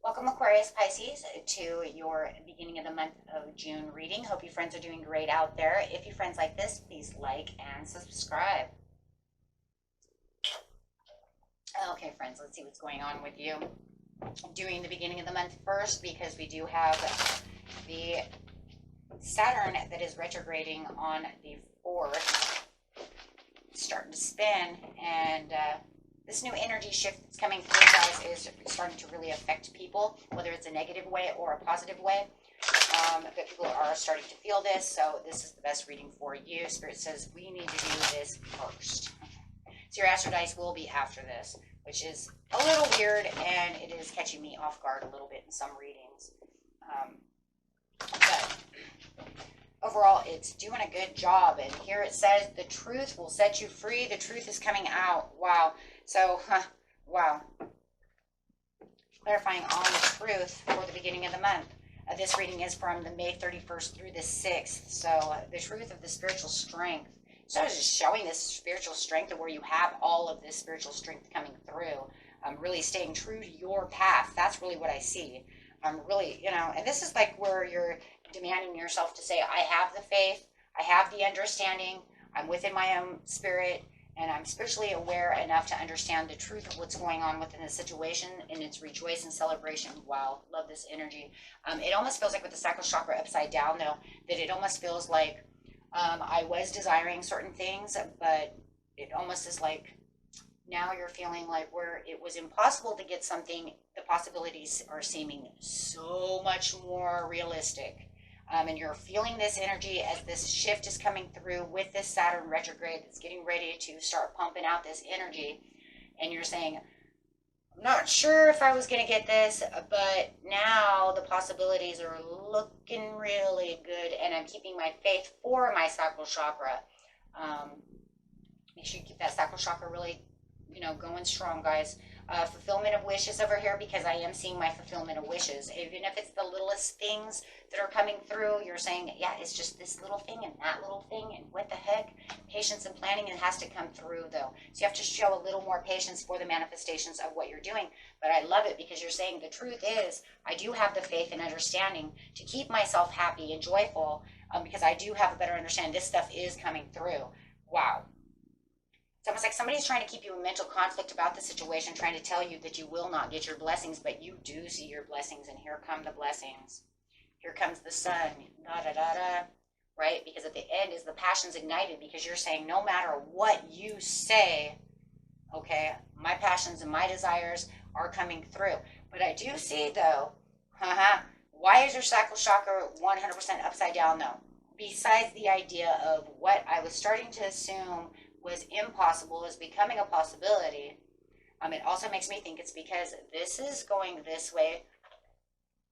Welcome, Aquarius, Pisces, to your beginning of the month of June reading. Hope you friends are doing great out there. If you friends like this, please like and subscribe. Okay, friends, let's see what's going on with you. Doing the beginning of the month first because we do have the Saturn that is retrograding on the 4th, starting to spin, and this new energy shift that's coming through, guys, is starting to really affect people, whether it's a negative way or a positive way. But people are starting to feel this, so this is the best reading for you. Spirit says we need to do this first. So your astro dice will be after this, which is a little weird, and it is catching me off guard a little bit in some readings. But overall, it's doing a good job. And here it says the truth will set you free. The truth is coming out. Wow. So, wow. Clarifying on the truth for the beginning of the month. This reading is from the May 31st through the 6th. So, the truth of the spiritual strength. So, it's just showing this spiritual strength of where you have all of this spiritual strength coming through. Really staying true to your path. That's really what I see. Really, you know, and this is like where you're demanding yourself to say, I have the faith, I have the understanding, I'm within my own spirit, and I'm spiritually aware enough to understand the truth of what's going on within the situation, and it's rejoice and celebration. Wow, love this energy. It almost feels like with the sacral chakra upside down, though, that it almost feels like I was desiring certain things, but it almost is like now you're feeling like where it was impossible to get something, the possibilities are seeming so much more realistic. And you're feeling this energy as this shift is coming through with this Saturn retrograde that's getting ready to start pumping out this energy. And you're saying, I'm not sure if I was going to get this, but now the possibilities are looking really good. And I'm keeping my faith for my sacral chakra. Make sure you keep that sacral chakra really, you know, going strong, guys. Fulfillment of wishes over here, because I am seeing my fulfillment of wishes. Even if it's the littlest things that are coming through, you're saying, yeah, it's just this little thing and that little thing, and what the heck? Patience and planning, it has to come through, though. So you have to show a little more patience for the manifestations of what you're doing. But I love it because you're saying the truth is, I do have the faith and understanding to keep myself happy and joyful, because I do have a better understanding. This stuff is coming through. Wow. It's almost like somebody's trying to keep you in mental conflict about the situation, trying to tell you that you will not get your blessings, but you do see your blessings, and here come the blessings. Here comes the sun, da-da-da-da, right? Because at the end is the passions ignited, because you're saying no matter what you say, okay, my passions and my desires are coming through. But I do see, though, why is your sacral chakra 100% upside down, though? Besides the idea of what I was starting to assume was impossible is becoming a possibility. It also makes me think it's because this is going this way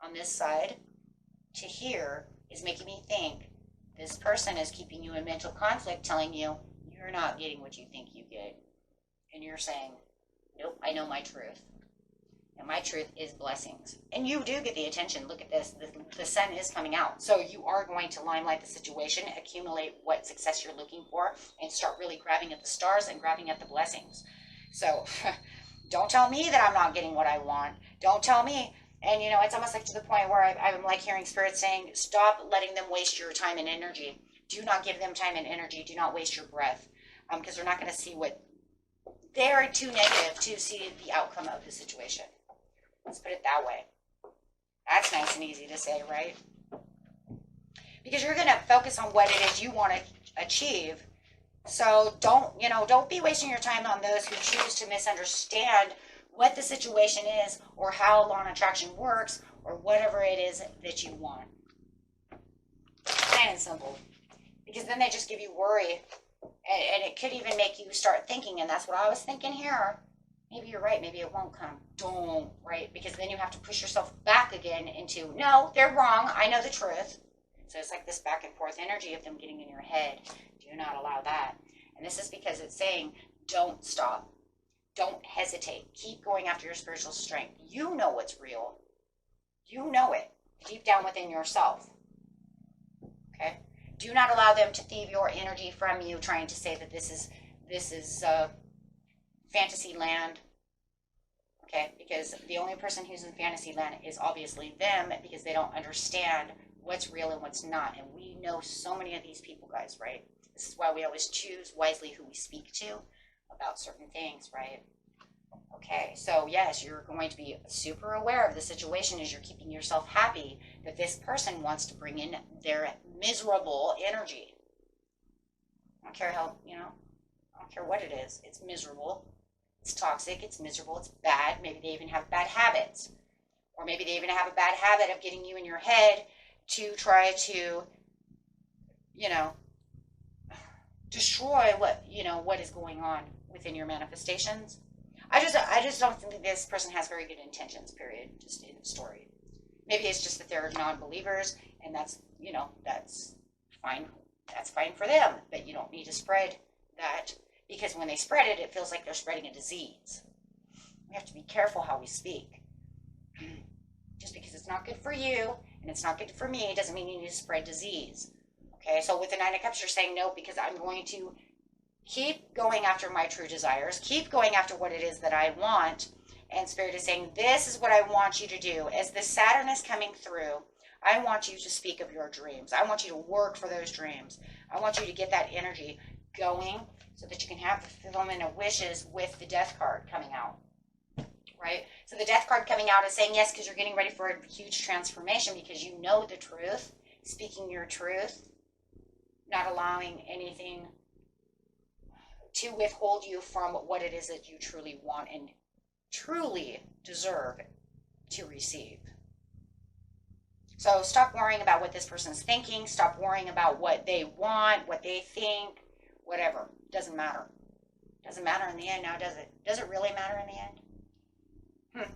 on this side to here is making me think this person is keeping you in mental conflict, telling you you're not getting what you think you get. And you're saying, nope, I know my truth. And my truth is blessings. And you do get the attention. Look at this. The sun is coming out. So you are going to limelight the situation, accumulate what success you're looking for, and start really grabbing at the stars and grabbing at the blessings. So don't tell me that I'm not getting what I want. Don't tell me. And, you know, it's almost like to the point where I'm like hearing Spirit saying, stop letting them waste your time and energy. Do not give them time and energy. Do not waste your breath. Because they're not going to see what... They're too negative to see the outcome of the situation. Let's put it that way. That's nice and easy to say, right? Because you're going to focus on what it is you want to achieve. So don't be wasting your time on those who choose to misunderstand what the situation is or how law of attraction works or whatever it is that you want. Plain and simple. Because then they just give you worry. And it could even make you start thinking, and that's what I was thinking here. maybe you're right, maybe it won't come. Don't, right? Because then you have to push yourself back again into, no, they're wrong, I know the truth. So it's like this back and forth energy of them getting in your head. Do not allow that. And this is because it's saying, don't stop. Don't hesitate. Keep going after your spiritual strength. You know what's real. You know it deep down within yourself. Okay? Do not allow them to thieve your energy from you, trying to say that this is fantasy land. Okay? Because the only person who's in fantasy land is obviously them, because they don't understand what's real and what's not. And we know so many of these people, guys, right? This is why we always choose wisely who we speak to about certain things, right? Okay, so yes, you're going to be super aware of the situation as you're keeping yourself happy that this person wants to bring in their miserable energy. I don't care how, I don't care what it is. It's miserable. It's toxic. It's miserable. It's bad. Maybe they even have bad habits. Or maybe they even have a bad habit of getting you in your head to try to, destroy what is going on within your manifestations. I just don't think this person has very good intentions, period. Just in the story. Maybe it's just that they're non-believers, and that's fine. That's fine for them, but you don't need to spread that, because when they spread it, it feels like they're spreading a disease. We have to be careful how we speak. Just because it's not good for you, and it's not good for me, doesn't mean you need to spread disease. Okay, so with the Nine of Cups, you're saying no, because I'm going to keep going after my true desires, keep going after what it is that I want, and Spirit is saying, this is what I want you to do. As the Saturn is coming through, I want you to speak of your dreams. I want you to work for those dreams. I want you to get that energy going so that you can have the fulfillment of wishes with the Death card coming out, right? So the Death card coming out is saying yes, because you're getting ready for a huge transformation, because you know the truth, speaking your truth, not allowing anything to withhold you from what it is that you truly want and truly deserve to receive. So stop worrying about what this person's thinking. Stop worrying about what they want, what they think, whatever. Doesn't matter. Doesn't matter in the end now, does it? Does it really matter in the end?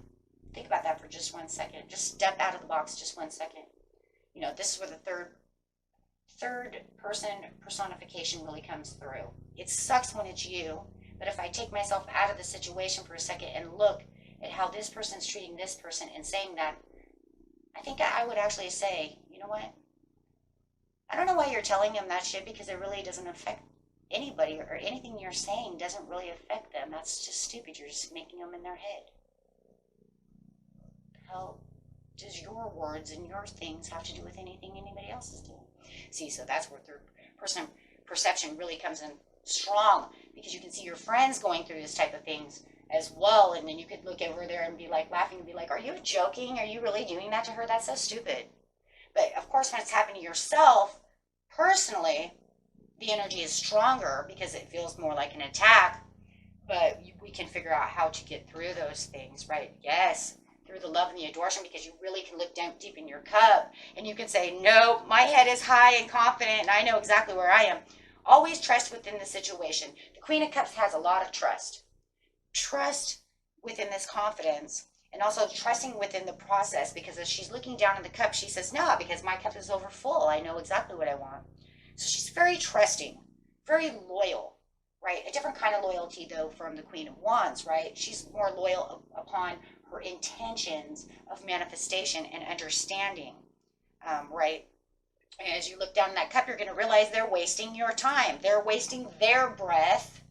Think about that for just 1 second. Just step out of the box just 1 second. This is where the third person personification really comes through. It sucks when it's you, but if I take myself out of the situation for a second and look at how this person's treating this person and saying that, I think I would actually say, you know what? I don't know why you're telling them that shit, because it really doesn't affect anybody, or anything you're saying doesn't really affect them. That's just stupid. You're just making them in their head. How does your words and your things have to do with anything anybody else is doing? See, so that's where third person perception really comes in strong, because you can see your friends going through this type of things as well, and then you could look over there and be like laughing and be like, are you joking? Are you really doing that to her? That's so stupid. But of course, when it's happening to yourself personally, the energy is stronger because it feels more like an attack, but we can figure out how to get through those things, right? Yes, through the love and the adoration, because you really can look down deep in your cup and you can say, no, my head is high and confident and I know exactly where I am. Always trust within the situation. The Queen of Cups has a lot of trust. Trust within this confidence, and also trusting within the process, because as she's looking down in the cup, she says, no, because my cup is over full. I know exactly what I want. So she's very trusting, very loyal, right? A different kind of loyalty, though, from the Queen of Wands, right? She's more loyal upon her intentions of manifestation and understanding, right? As you look down in that cup, you're going to realize they're wasting your time. They're wasting their breath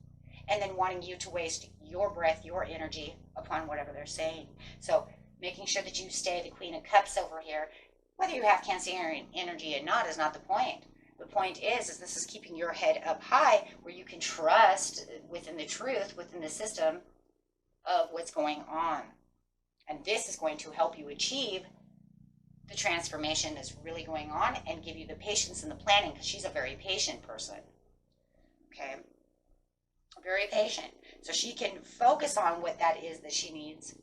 and then wanting you to waste your breath, your energy upon whatever they're saying. So making sure that you stay the Queen of Cups over here, whether you have Cancerian energy or not, is not the point. The point is this is keeping your head up high, where you can trust within the truth, within the system of what's going on. And this is going to help you achieve the transformation that's really going on and give you the patience and the planning, because she's a very patient person. Okay? Very patient. So she can focus on what that is that she needs.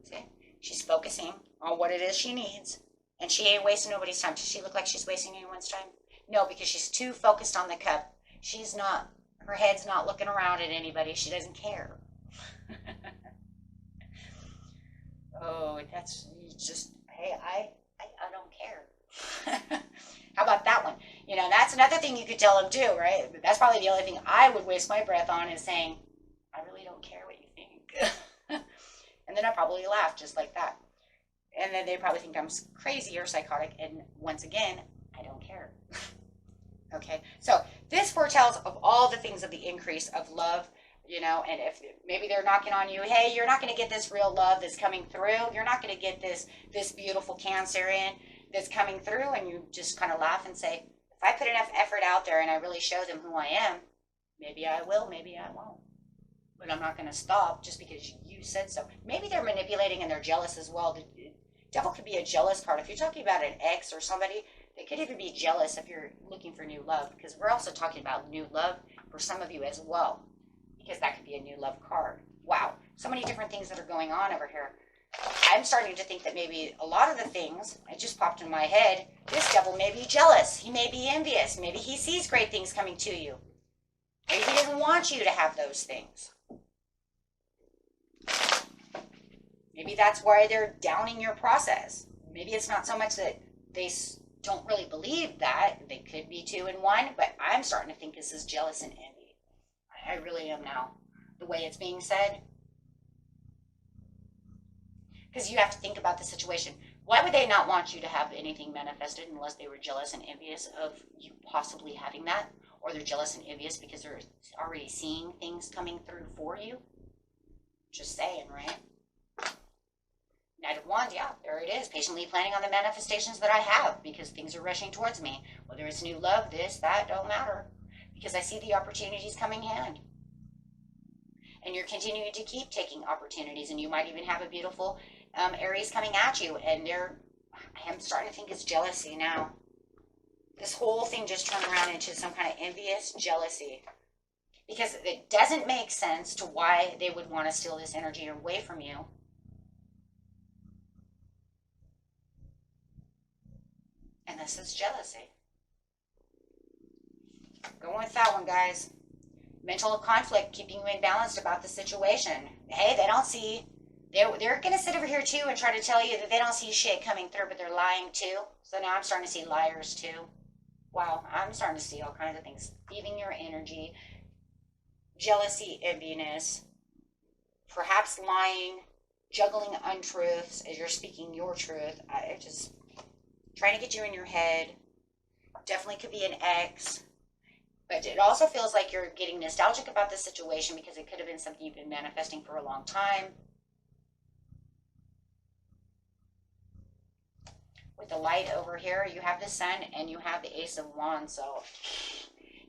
See? She's focusing on what it is she needs. And she ain't wasting nobody's time. Does she look like she's wasting anyone's time? No, because she's too focused on the cup. She's not, her head's not looking around at anybody. She doesn't care. Oh, that's just, hey, I don't care. How about that one? You know, that's another thing you could tell them too, right? That's probably the only thing I would waste my breath on is saying, I really don't care what you think. And then I probably laugh just like that. And then they probably think I'm crazy or psychotic. And once again, I don't care. Okay, so this foretells of all the things of the increase of love, you know, and if maybe they're knocking on you, hey, you're not going to get this real love that's coming through. You're not going to get this beautiful Cancerian that's coming through, and you just kind of laugh and say, if I put enough effort out there and I really show them who I am, maybe I will, maybe I won't. But I'm not going to stop just because you said so. Maybe they're manipulating and they're jealous as well. The devil could be a jealous card. If you're talking about an ex or somebody, they could even be jealous if you're looking for new love, because we're also talking about new love for some of you as well, because that could be a new love card. Wow, so many different things that are going on over here. I'm starting to think that maybe a lot of the things, it just popped in my head, this devil may be jealous. He may be envious. Maybe he sees great things coming to you. Maybe he doesn't want you to have those things. Maybe that's why they're downing your process. Maybe it's not so much that they don't really believe that. They could be 2 in 1, but I'm starting to think this is jealous and envy. I really am now, the way it's being said. Because you have to think about the situation. Why would they not want you to have anything manifested unless they were jealous and envious of you possibly having that? Or they're jealous and envious because they're already seeing things coming through for you? Just saying, right? Knight of Wands, yeah, there it is. Patiently planning on the manifestations that I have because things are rushing towards me. Whether it's new love, this, that, don't matter. Because I see the opportunities coming hand. And you're continuing to keep taking opportunities, and you might even have a beautiful Aries coming at you, and I'm starting to think it's jealousy now. This whole thing just turned around into some kind of envious jealousy. Because it doesn't make sense to why they would want to steal this energy away from you. And this is jealousy. Going with that one, guys. Mental conflict, keeping you imbalanced about the situation. Hey, they don't see. They're going to sit over here too and try to tell you that they don't see shit coming through, but they're lying too. So now I'm starting to see liars too. Wow, I'm starting to see all kinds of things. Thieving your energy, jealousy, enviness, perhaps lying, juggling untruths as you're speaking your truth. I just trying to get you in your head. Definitely could be an ex. But it also feels like you're getting nostalgic about this situation because it could have been something you've been manifesting for a long time. With the light over here, you have the Sun and you have the Ace of Wands. So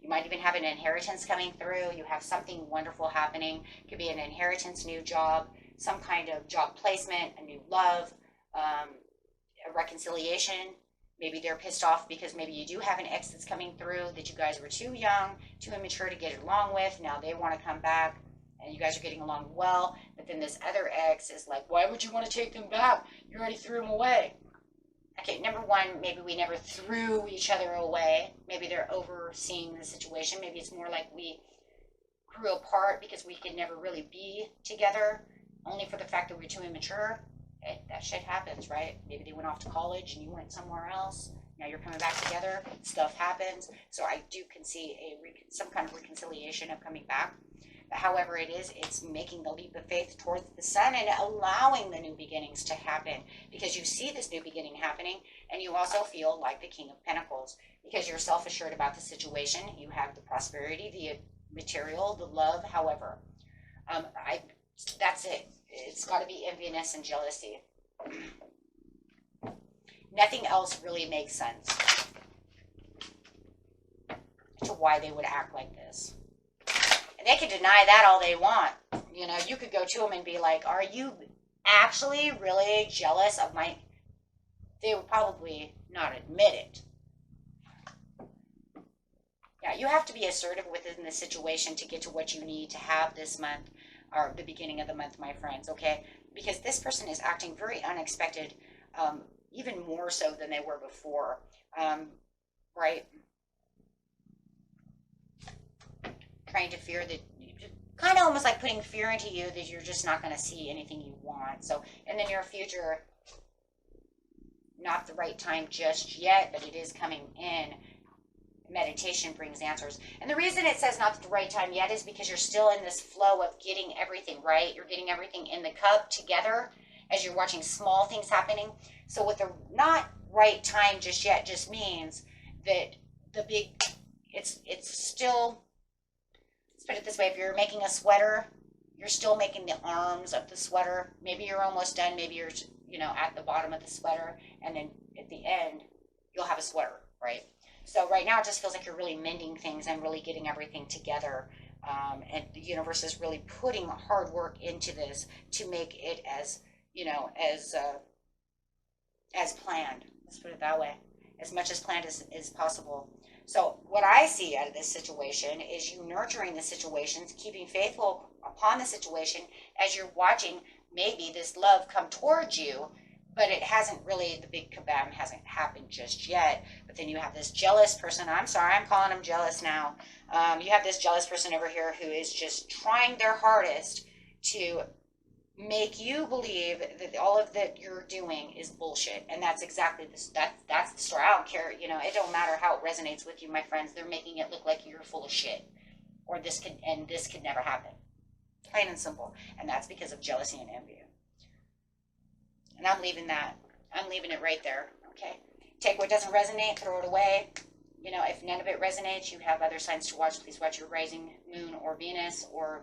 you might even have an inheritance coming through. You have something wonderful happening. It could be an inheritance, new job, some kind of job placement, a new love, a reconciliation. Maybe they're pissed off because maybe you do have an ex that's coming through that you guys were too young, too immature to get along with. Now they want to come back and you guys are getting along well. But then this other ex is like, why would you want to take them back? You already threw them away. Okay, number one, maybe we never threw each other away. Maybe they're overseeing the situation. Maybe it's more like we grew apart because we could never really be together, only for the fact that we're too immature. That shit happens, right? Maybe they went off to college and you went somewhere else. Now you're coming back together. Stuff happens. So I can see some kind of reconciliation of coming back. But however it is, it's making the leap of faith towards the Sun and allowing the new beginnings to happen, because you see this new beginning happening, and you also feel like the King of Pentacles because you're self-assured about the situation. You have the prosperity, the material, the love. However, that's it. It's got to be enviness and jealousy. Nothing else really makes sense to why they would act like this. And they can deny that all they want. You know, you could go to them and be like, are you actually really jealous of my... They would probably not admit it. Yeah, you have to be assertive within the situation to get to what you need to have this month, or the beginning of the month, my friends, okay? Because this person is acting very unexpected, even more so than they were before, right? Trying to fear that kind of almost like putting fear into you that you're just not going to see anything you want. So in the near future, not the right time just yet, but it is coming in. Meditation brings answers. And the reason it says not the right time yet is because you're still in this flow of getting everything right. You're getting everything in the cup together as you're watching small things happening. So with the not right time just yet just means that the big, it's still, let's put it this way, if you're making a sweater, you're still making the arms of the sweater. Maybe you're almost done. Maybe you're, at the bottom of the sweater, and then at the end, you'll have a sweater, right? So right now, it just feels like you're really mending things and really getting everything together. And the universe is really putting hard work into this to make it as, as planned. Let's put it that way. As much as planned as possible. So what I see out of this situation is you nurturing the situations, keeping faithful upon the situation as you're watching maybe this love come towards you, but it hasn't really, the big kabam hasn't happened just yet. But then you have this jealous person. I'm sorry, I'm calling them jealous now. You have this jealous person over here who is just trying their hardest to make you believe that all of that you're doing is bullshit. And that's exactly this. That's the story. I don't care. It don't matter how it resonates with you, my friends. They're making it look like you're full of shit, or this could never happen. Plain and simple. And that's because of jealousy and envy. And I'm leaving that. I'm leaving it right there. Okay. Take what doesn't resonate, throw it away. If none of it resonates, you have other signs to watch. Please watch your rising moon or Venus or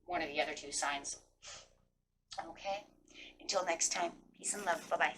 one of the other two signs. Okay. Until next time. Peace and love. Bye-bye.